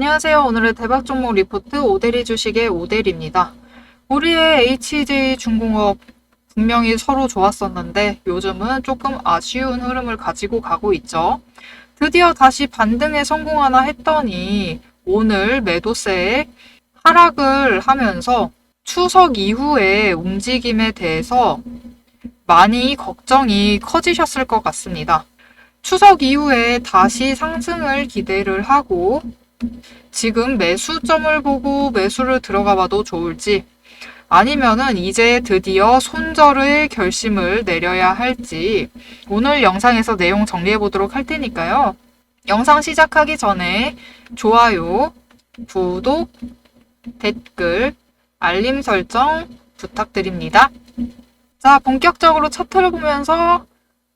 안녕하세요. 오늘의 대박 종목 리포트 오대리 주식의 오대리입니다. 우리의 HJ중공업 분명히 서로 좋았었는데 요즘은 조금 아쉬운 흐름을 가지고 가고 있죠. 드디어 다시 반등에 성공하나 했더니 오늘 매도세에 하락을 하면서 추석 이후의 움직임에 대해서 많이 걱정이 커지셨을 것 같습니다. 추석 이후에 다시 상승을 기대를 하고 지금 매수점을 보고 매수를 들어가 봐도 좋을지 아니면은 이제 드디어 손절의 결심을 내려야 할지 오늘 영상에서 내용 정리해 보도록 할 테니까요. 영상 시작하기 전에 좋아요, 구독, 댓글, 알림 설정 부탁드립니다. 자, 본격적으로 차트를 보면서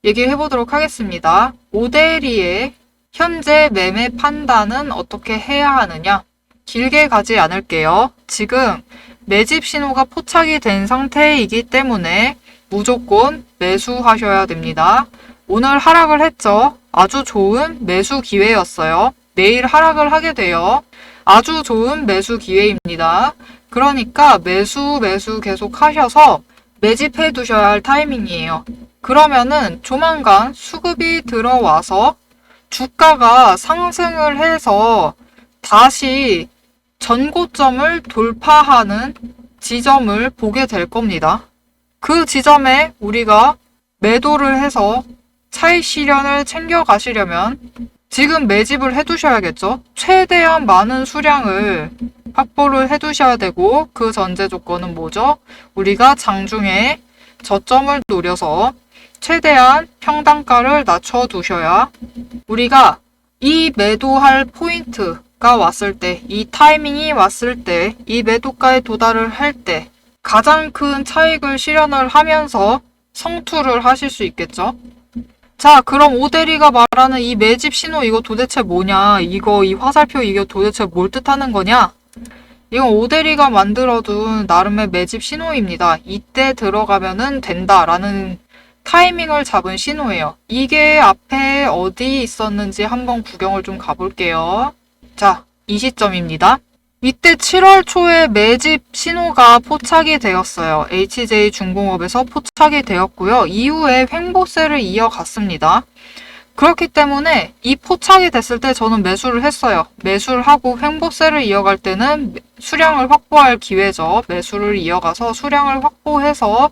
얘기해 보도록 하겠습니다. 오대리의 현재 매매 판단은 어떻게 해야 하느냐? 길게 가지 않을게요. 지금 매집 신호가 포착이 된 상태이기 때문에 무조건 매수하셔야 됩니다. 오늘 하락을 했죠. 아주 좋은 매수 기회였어요. 내일 하락을 하게 돼요. 아주 좋은 매수 기회입니다. 그러니까 매수 계속 하셔서 매집해 두셔야 할 타이밍이에요. 그러면은 조만간 수급이 들어와서 주가가 상승을 해서 다시 전고점을 돌파하는 지점을 보게 될 겁니다. 그 지점에 우리가 매도를 해서 차익 실현을 챙겨 가시려면 지금 매집을 해두셔야겠죠. 최대한 많은 수량을 확보를 해두셔야 되고 그 전제 조건은 뭐죠? 우리가 장중에 저점을 노려서 최대한 평단가를 낮춰두셔야 우리가 이 매도할 포인트가 왔을 때, 이 타이밍이 왔을 때, 이 매도가에 도달을 할 때 가장 큰 차익을 실현을 하면서 성투를 하실 수 있겠죠. 자, 그럼 오대리가 말하는 이 매집 신호 이거 도대체 뭐냐? 이 화살표 이게 도대체 뭘 뜻하는 거냐? 이건 오대리가 만들어둔 나름의 매집 신호입니다. 이때 들어가면은 된다라는 타이밍을 잡은 신호예요. 이게 앞에 어디 있었는지 한번 구경을 좀 가볼게요. 자, 이 시점입니다. 이때 7월 초에 매집 신호가 포착이 되었어요. HJ중공업에서 포착이 되었고요. 이후에 횡보세를 이어갔습니다. 그렇기 때문에 이 포착이 됐을 때 저는 매수를 했어요. 매수를 하고 횡보세를 이어갈 때는 수량을 확보할 기회죠. 매수를 이어가서 수량을 확보해서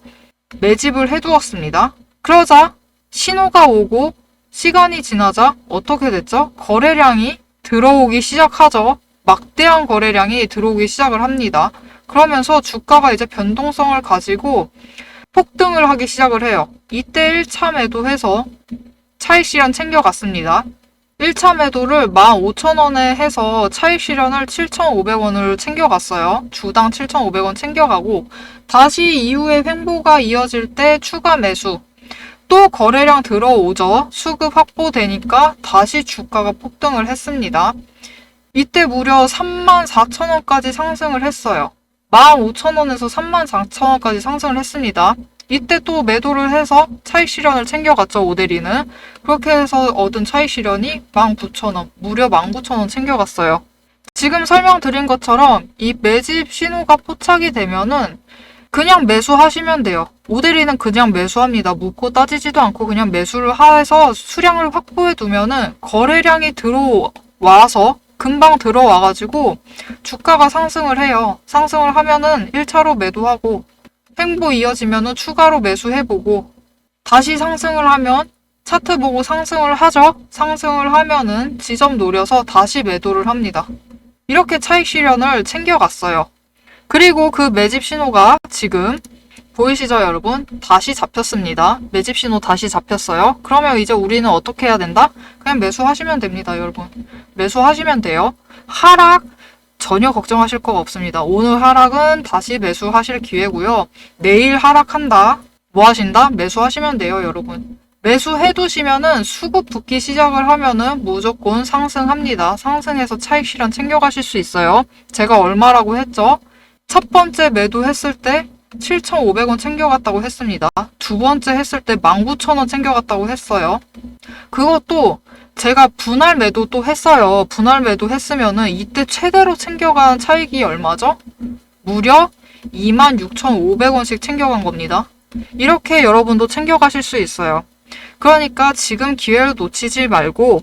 매집을 해두었습니다. 그러자 신호가 오고 시간이 지나자 어떻게 됐죠? 거래량이 들어오기 시작하죠. 막대한 거래량이 들어오기 시작을 합니다. 그러면서 주가가 이제 변동성을 가지고 폭등을 하기 시작을 해요. 이때 1차 매도해서 차익 실현 챙겨갔습니다. 1차 매도를 15,000원에 해서 차익 실현을 7,500원을 챙겨갔어요. 주당 7,500원 챙겨가고 다시 이후에 횡보가 이어질 때 추가 매수 또 거래량 들어오죠. 수급 확보되니까 다시 주가가 폭등을 했습니다. 이때 무려 34,000원까지 상승을 했어요. 15,000원에서 34,000원까지 상승을 했습니다. 이때 또 매도를 해서 차익 실현을 챙겨갔죠, 오대리는. 그렇게 해서 얻은 차익 실현이 19,000원, 무려 19,000원 챙겨갔어요. 지금 설명드린 것처럼 이 매집 신호가 포착이 되면은 그냥 매수하시면 돼요. 오대리는 그냥 매수합니다. 묻고 따지지도 않고 그냥 매수를 해서 수량을 확보해 두면은 거래량이 들어와서 금방 들어와가지고 주가가 상승을 해요. 상승을 하면은 1차로 매도하고 횡보 이어지면은 추가로 매수해보고 다시 상승을 하면 차트 보고 상승을 하죠. 상승을 하면은 지점 노려서 다시 매도를 합니다. 이렇게 차익 실현을 챙겨갔어요. 그리고 그 매집 신호가 지금 보이시죠, 여러분? 다시 잡혔습니다. 매집 신호 다시 잡혔어요. 그러면 이제 우리는 어떻게 해야 된다? 그냥 매수하시면 됩니다, 여러분. 매수하시면 돼요. 하락 전혀 걱정하실 거 없습니다. 오늘 하락은 다시 매수하실 기회고요. 내일 하락한다. 뭐 하신다? 매수하시면 돼요, 여러분. 매수해두시면은 수급 붙기 시작을 하면은 무조건 상승합니다. 상승해서 차익 실현 챙겨가실 수 있어요. 제가 얼마라고 했죠? 첫 번째 매도했을 때 7,500원 챙겨갔다고 했습니다. 두 번째 했을 때 19,000원 챙겨갔다고 했어요. 그것도 제가 분할 매도 또 했어요. 분할 매도 했으면은 이때 최대로 챙겨간 차익이 얼마죠? 무려 26,500원씩 챙겨간 겁니다. 이렇게 여러분도 챙겨가실 수 있어요. 그러니까 지금 기회를 놓치지 말고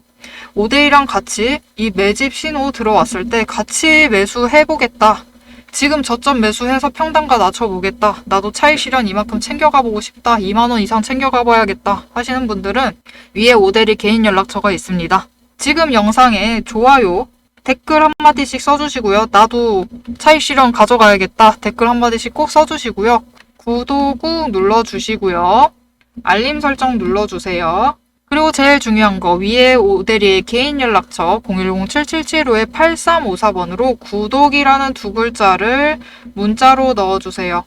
5대2랑 같이 이 매집 신호 들어왔을 때 같이 매수해보겠다. 지금 저점 매수해서 평단가 낮춰보겠다. 나도 차익 실현 이만큼 챙겨가보고 싶다. 2만원 이상 챙겨가봐야겠다 하시는 분들은 위에 오대리 개인 연락처가 있습니다. 지금 영상에 좋아요, 댓글 한마디씩 써주시고요. 나도 차익 실현 가져가야겠다. 댓글 한마디씩 꼭 써주시고요. 구독 꾹 눌러주시고요. 알림 설정 눌러주세요. 그리고 제일 중요한 거 위에 오대리의 개인 연락처 010-7775-8354번으로 구독이라는 두 글자를 문자로 넣어주세요.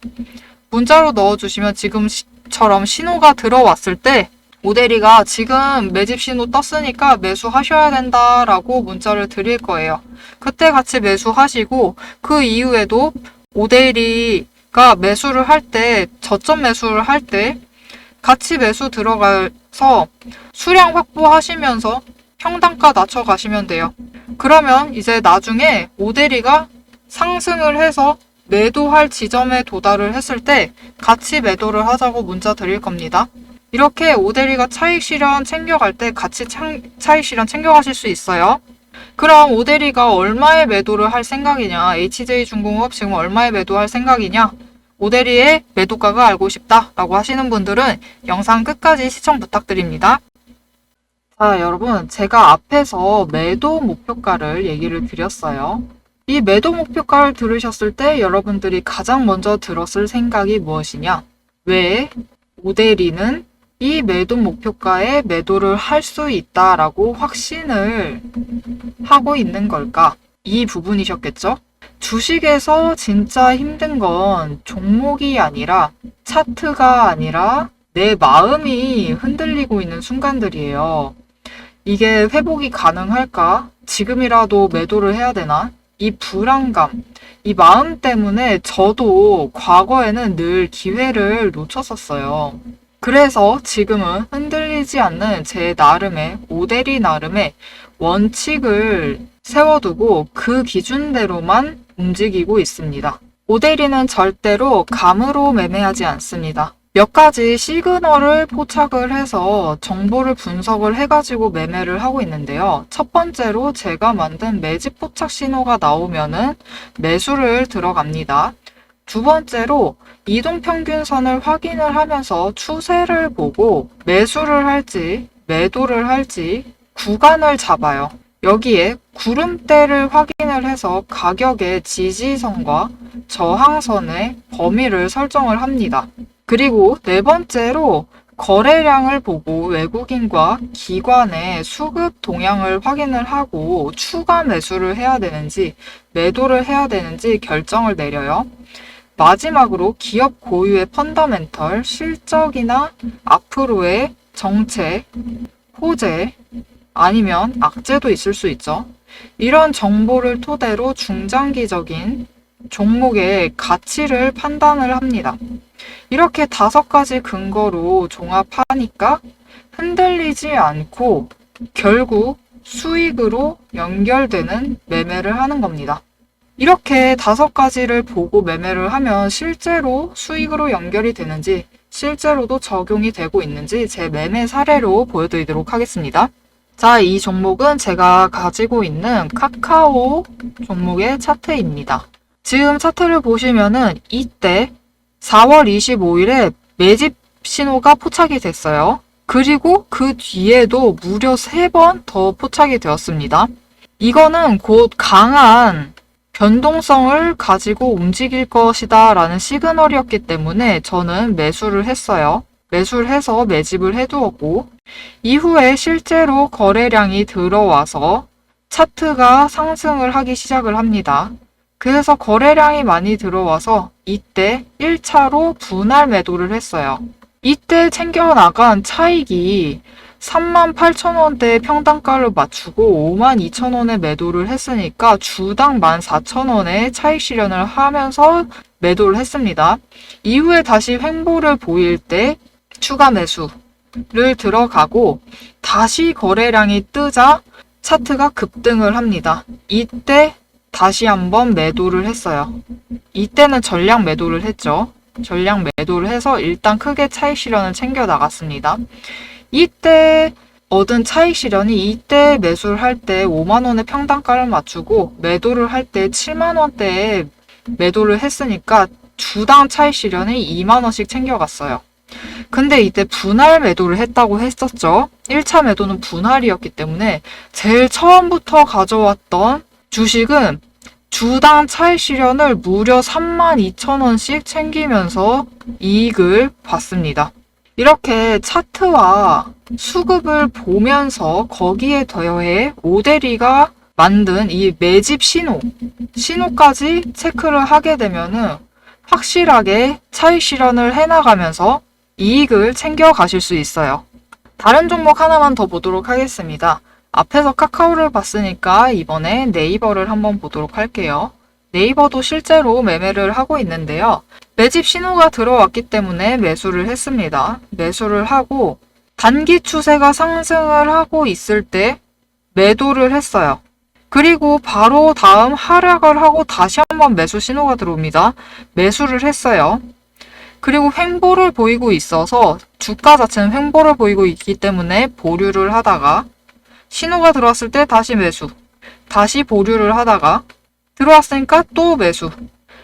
문자로 넣어주시면 지금처럼 신호가 들어왔을 때 오대리가 지금 매집 신호 떴으니까 매수하셔야 된다라고 문자를 드릴 거예요. 그때 같이 매수하시고 그 이후에도 오대리가 매수를 할 때, 저점 매수를 할 때 같이 매수 들어가서 수량 확보하시면서 평단가 낮춰가시면 돼요. 그러면 이제 나중에 오대리가 상승을 해서 매도할 지점에 도달을 했을 때 같이 매도를 하자고 문자 드릴 겁니다. 이렇게 오대리가 차익 실현 챙겨갈 때 같이 차익 실현 챙겨가실 수 있어요. 그럼 오대리가 얼마에 매도를 할 생각이냐? HJ중공업 지금 얼마에 매도할 생각이냐? 오대리의 매도가가 알고 싶다라고 하시는 분들은 영상 끝까지 시청 부탁드립니다. 자, 여러분, 제가 앞에서 매도 목표가를 얘기를 드렸어요. 이 매도 목표가를 들으셨을 때 여러분들이 가장 먼저 들었을 생각이 무엇이냐? 왜 오대리는 이 매도 목표가에 매도를 할 수 있다라고 확신을 하고 있는 걸까? 이 부분이셨겠죠? 주식에서 진짜 힘든 건 종목이 아니라 차트가 아니라 내 마음이 흔들리고 있는 순간들이에요. 이게 회복이 가능할까? 지금이라도 매도를 해야 되나? 이 불안감, 이 마음 때문에 저도 과거에는 늘 기회를 놓쳤었어요. 그래서 지금은 흔들리지 않는 제 나름의, 오대리 나름의 원칙을 세워두고 그 기준대로만 움직이고 있습니다. 오대리는 절대로 감으로 매매하지 않습니다. 몇 가지 시그널을 포착을 해서 정보를 분석을 해가지고 매매를 하고 있는데요. 첫 번째로 제가 만든 매집 포착 신호가 나오면은 매수를 들어갑니다. 두 번째로 이동평균선을 확인을 하면서 추세를 보고 매수를 할지 매도를 할지 구간을 잡아요. 여기에 구름대를 확인을 해서 가격의 지지선과 저항선의 범위를 설정을 합니다. 그리고 네 번째로 거래량을 보고 외국인과 기관의 수급 동향을 확인을 하고 추가 매수를 해야 되는지 매도를 해야 되는지 결정을 내려요. 마지막으로 기업 고유의 펀더멘털, 실적이나 앞으로의 정책, 호재, 아니면 악재도 있을 수 있죠. 이런 정보를 토대로 중장기적인 종목의 가치를 판단을 합니다. 이렇게 5가지 근거로 종합하니까 흔들리지 않고 결국 수익으로 연결되는 매매를 하는 겁니다. 이렇게 5가지를 보고 매매를 하면 실제로 수익으로 연결이 되는지 실제로도 적용이 되고 있는지 제 매매 사례로 보여드리도록 하겠습니다. 자, 이 종목은 제가 가지고 있는 카카오 종목의 차트입니다. 지금 차트를 보시면은 이때 4월 25일에 매집 신호가 포착이 됐어요. 그리고 그 뒤에도 무려 3번 더 포착이 되었습니다. 이거는 곧 강한 변동성을 가지고 움직일 것이다 라는 시그널이었기 때문에 저는 매수를 했어요. 매수를 해서 매집을 해두었고 이후에 실제로 거래량이 들어와서 차트가 상승을 하기 시작을 합니다. 그래서 거래량이 많이 들어와서 이때 1차로 분할 매도를 했어요. 이때 챙겨나간 차익이 38,000원대 평단가를 맞추고 52,000원에 매도를 했으니까 주당 14,000원에 차익 실현을 하면서 매도를 했습니다. 이후에 다시 횡보를 보일 때 추가 매수, 매수를 들어가고 다시 거래량이 뜨자 차트가 급등을 합니다. 이때 다시 한번 매도를 했어요. 이때는 전량 매도를 했죠. 전량 매도를 해서 일단 크게 차익 실현을 챙겨 나갔습니다. 이때 얻은 차익 실현이 이때 매수를 할 때 5만 원의 평단가를 맞추고 매도를 할 때 7만 원대에 매도를 했으니까 주당 차익 실현이 2만 원씩 챙겨갔어요. 근데 이때 분할 매도를 했다고 했었죠. 1차 매도는 분할이었기 때문에 제일 처음부터 가져왔던 주식은 주당 차익 실현을 무려 32,000원씩 챙기면서 이익을 봤습니다. 이렇게 차트와 수급을 보면서 거기에 더해 오대리가 만든 이 매집 신호까지 체크를 하게 되면은 확실하게 차익 실현을 해나가면서 이익을 챙겨 가실 수 있어요. 다른 종목 하나만 더 보도록 하겠습니다. 앞에서 카카오를 봤으니까 이번에 네이버를 한번 보도록 할게요. 네이버도 실제로 매매를 하고 있는데요. 매집 신호가 들어왔기 때문에 매수를 했습니다. 매수를 하고 단기 추세가 상승을 하고 있을 때 매도를 했어요. 그리고 바로 다음 하락을 하고 다시 한번 매수 신호가 들어옵니다. 매수를 했어요. 그리고 횡보를 보이고 있어서 주가 자체는 횡보를 보이고 있기 때문에 보류를 하다가 신호가 들어왔을 때 다시 매수, 다시 보류를 하다가 들어왔으니까 또 매수.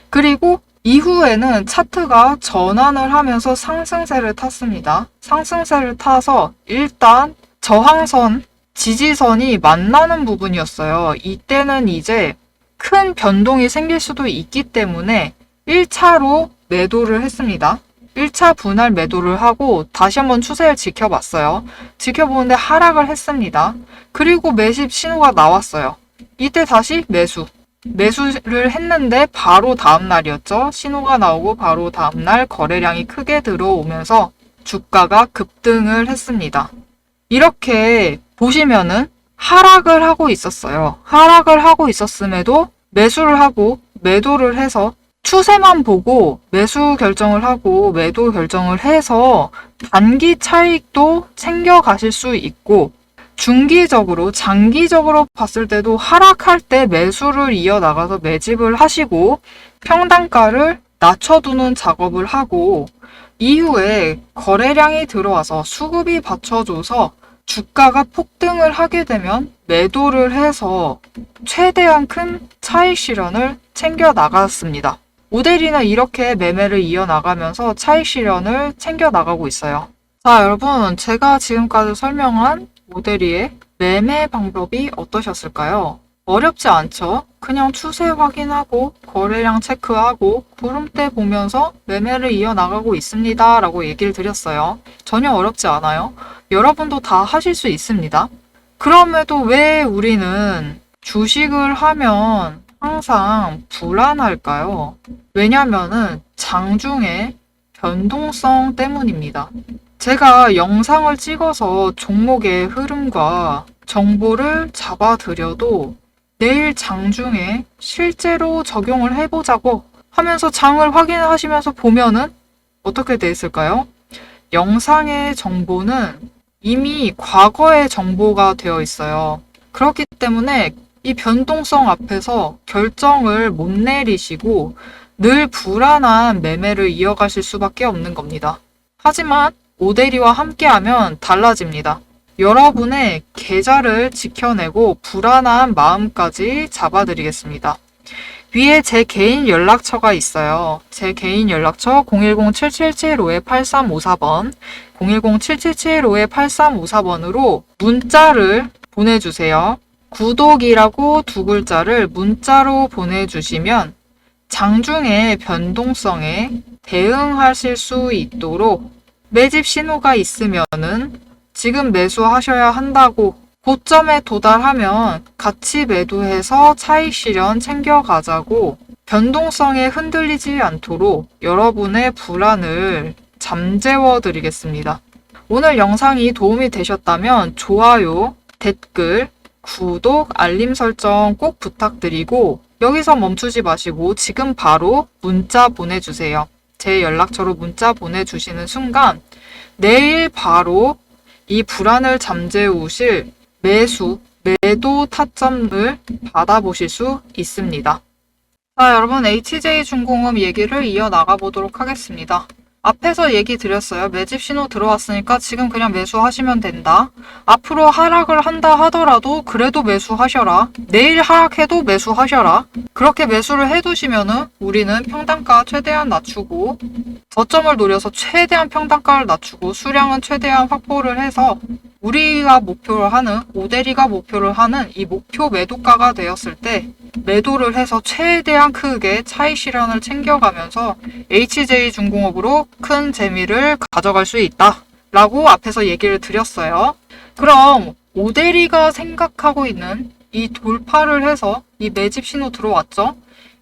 그리고 이후에는 차트가 전환을 하면서 상승세를 탔습니다. 상승세를 타서 일단 저항선, 지지선이 만나는 부분이었어요. 이때는 이제 큰 변동이 생길 수도 있기 때문에 1차로 매도를 했습니다. 1차 분할 매도를 하고 다시 한번 추세를 지켜봤어요. 지켜보는데 하락을 했습니다. 그리고 매집 신호가 나왔어요. 이때 다시 매수를 했는데 바로 다음 날이었죠. 신호가 나오고 바로 다음 날 거래량이 크게 들어오면서 주가가 급등을 했습니다. 이렇게 보시면은 하락을 하고 있었어요. 하락을 하고 있었음에도 매수를 하고 매도를 해서 추세만 보고 매수 결정을 하고 매도 결정을 해서 단기 차익도 챙겨 가실 수 있고 중기적으로, 장기적으로 봤을 때도 하락할 때 매수를 이어나가서 매집을 하시고 평단가를 낮춰두는 작업을 하고 이후에 거래량이 들어와서 수급이 받쳐줘서 주가가 폭등을 하게 되면 매도를 해서 최대한 큰 차익 실현을 챙겨 나갔습니다. 오데리는 이렇게 매매를 이어나가면서 차익 실현을 챙겨 나가고 있어요. 자, 여러분, 제가 지금까지 설명한 오데리의 매매 방법이 어떠셨을까요? 어렵지 않죠? 그냥 추세 확인하고 거래량 체크하고 구름대 보면서 매매를 이어나가고 있습니다 라고 얘기를 드렸어요. 전혀 어렵지 않아요. 여러분도 다 하실 수 있습니다. 그럼에도 왜 우리는 주식을 하면 항상 불안할까요? 왜냐면은 장중에 변동성 때문입니다. 제가 영상을 찍어서 종목의 흐름과 정보를 잡아드려도 내일 장중에 실제로 적용을 해보자고 하면서 장을 확인하시면서 보면은 어떻게 돼 있을까요? 영상의 정보는 이미 과거의 정보가 되어 있어요. 그렇기 때문에 이 변동성 앞에서 결정을 못 내리시고 늘 불안한 매매를 이어가실 수밖에 없는 겁니다. 하지만 오데리와 함께하면 달라집니다. 여러분의 계좌를 지켜내고 불안한 마음까지 잡아드리겠습니다. 위에 제 개인 연락처가 있어요. 제 개인 연락처 010-7775-8354번 010-7775-8354번으로 문자를 보내주세요. 구독이라고 두 글자를 문자로 보내주시면 장중의 변동성에 대응하실 수 있도록 매집 신호가 있으면은 지금 매수하셔야 한다고 고점에 도달하면 같이 매도해서 차익 실현 챙겨가자고 변동성에 흔들리지 않도록 여러분의 불안을 잠재워 드리겠습니다. 오늘 영상이 도움이 되셨다면 좋아요, 댓글, 구독, 알림 설정 꼭 부탁드리고 여기서 멈추지 마시고 지금 바로 문자 보내주세요. 제 연락처로 문자 보내주시는 순간 내일 바로 이 불안을 잠재우실 매도 타점을 받아보실 수 있습니다. 자, 여러분 HJ중공업 얘기를 이어나가 보도록 하겠습니다. 앞에서 얘기 드렸어요. 매집 신호 들어왔으니까 지금 그냥 매수하시면 된다. 앞으로 하락을 한다 하더라도 그래도 매수하셔라. 내일 하락해도 매수하셔라. 그렇게 매수를 해두시면은 우리는 평단가 최대한 낮추고 저점을 노려서 최대한 평단가를 낮추고 수량은 최대한 확보를 해서 우리가 목표를 하는, 오데리가 목표를 하는 이 목표 매도가가 되었을 때 매도를 해서 최대한 크게 차익 실현을 챙겨가면서 HJ중공업으로 큰 재미를 가져갈 수 있다 라고 앞에서 얘기를 드렸어요. 그럼 오데리가 생각하고 있는 이 돌파를 해서 이 매집 신호 들어왔죠?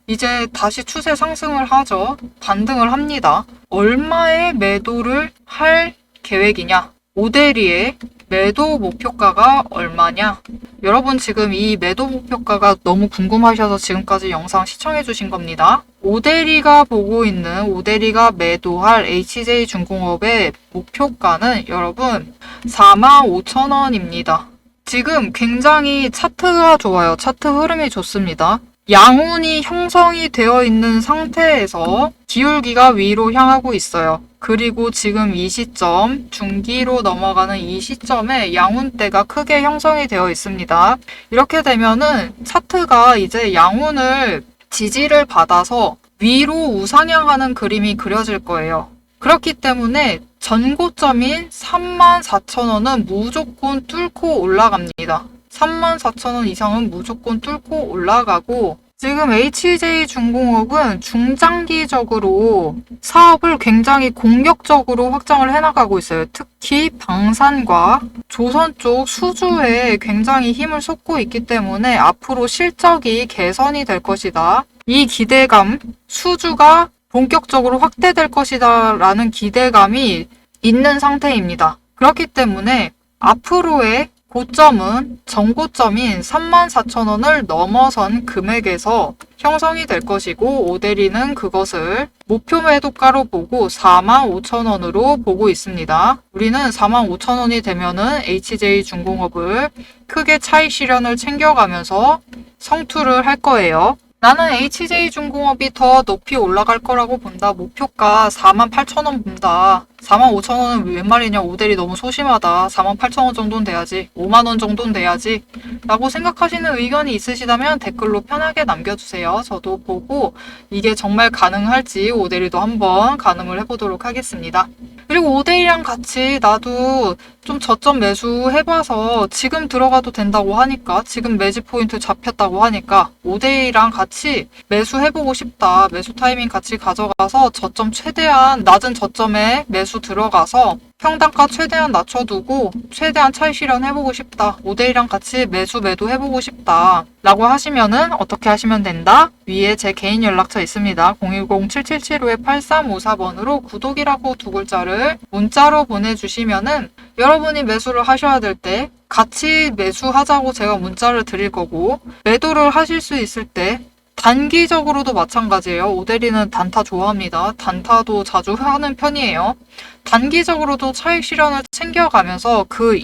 이제 다시 추세 상승을 하죠. 반등을 합니다. 얼마의 매도를 할 계획이냐? 오데리의 매도 목표가가 얼마냐? 여러분 지금 이 매도 목표가가 너무 궁금하셔서 지금까지 영상 시청해 주신 겁니다. 오데리가 보고 있는 오데리가 매도할 HJ중공업의 목표가는 여러분 45,000원입니다. 지금 굉장히 차트가 좋아요. 차트 흐름이 좋습니다. 양운이 형성이 되어 있는 상태에서 기울기가 위로 향하고 있어요. 그리고 지금 이 시점, 중기로 넘어가는 이 시점에 양운대가 크게 형성이 되어 있습니다. 이렇게 되면은 차트가 이제 양운을 지지를 받아서 위로 우상향하는 그림이 그려질 거예요. 그렇기 때문에 전고점인 34,000원은 무조건 뚫고 올라갑니다. 34,000원 이상은 무조건 뚫고 올라가고 지금 HJ중공업은 중장기적으로 사업을 굉장히 공격적으로 확장을 해나가고 있어요. 특히 방산과 조선 쪽 수주에 굉장히 힘을 쏟고 있기 때문에 앞으로 실적이 개선이 될 것이다. 이 기대감, 수주가 본격적으로 확대될 것이다 라는 기대감이 있는 상태입니다. 그렇기 때문에 앞으로의 고점은 전고점인 34,000원을 넘어선 금액에서 형성이 될 것이고 오데리는 그것을 목표 매도가로 보고 45,000원으로 보고 있습니다. 우리는 45,000원이 되면은 HJ중공업을 크게 차익 실현을 챙겨가면서 성투를 할 거예요. 나는 HJ중공업이 더 높이 올라갈 거라고 본다. 목표가 48,000원 본다. 45,000원은 웬 말이냐. 오데리 너무 소심하다. 48,000원 정도는 돼야지. 5만원 정도는 돼야지. 라고 생각하시는 의견이 있으시다면 댓글로 편하게 남겨주세요. 저도 보고 이게 정말 가능할지 오데리도 한번 가늠을 해보도록 하겠습니다. 그리고 오데리랑 같이 나도 좀 저점 매수 해봐서 지금 들어가도 된다고 하니까 지금 매집 포인트 잡혔다고 하니까 오데리랑 같이 매수해보고 싶다. 매수 타이밍 같이 가져가서 저점 최대한 낮은 저점에 매수 들어가서 평단가 최대한 낮춰두고 최대한 차익 실현해보고 싶다. 오데이랑 같이 매도 해보고 싶다. 라고 하시면은 어떻게 하시면 된다? 위에 제 개인 연락처 있습니다. 010-7775-8354번으로 구독이라고 두 글자를 문자로 보내주시면은 여러분이 매수를 하셔야 될 때 같이 매수하자고 제가 문자를 드릴 거고 매도를 하실 수 있을 때 단기적으로도 마찬가지예요. 오데리는 단타 좋아합니다. 단타도 자주 하는 편이에요. 단기적으로도 차익 실현을 챙겨가면서 그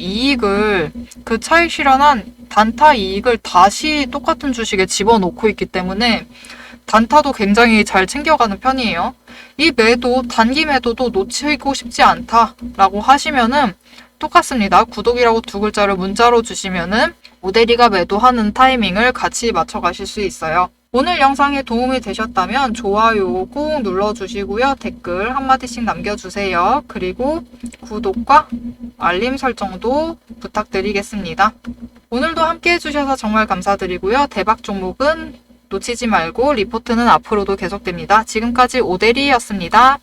차익 실현한 단타 이익을 다시 똑같은 주식에 집어넣고 있기 때문에 단타도 굉장히 잘 챙겨가는 편이에요. 이 매도, 단기 매도도 놓치고 싶지 않다라고 하시면은 똑같습니다. 구독이라고 두 글자를 문자로 주시면은 오데리가 매도하는 타이밍을 같이 맞춰가실 수 있어요. 오늘 영상에 도움이 되셨다면 좋아요 꼭 눌러주시고요. 댓글 한마디씩 남겨주세요. 그리고 구독과 알림 설정도 부탁드리겠습니다. 오늘도 함께 해주셔서 정말 감사드리고요. 대박 종목은 놓치지 말고 리포트는 앞으로도 계속됩니다. 지금까지 오데리였습니다.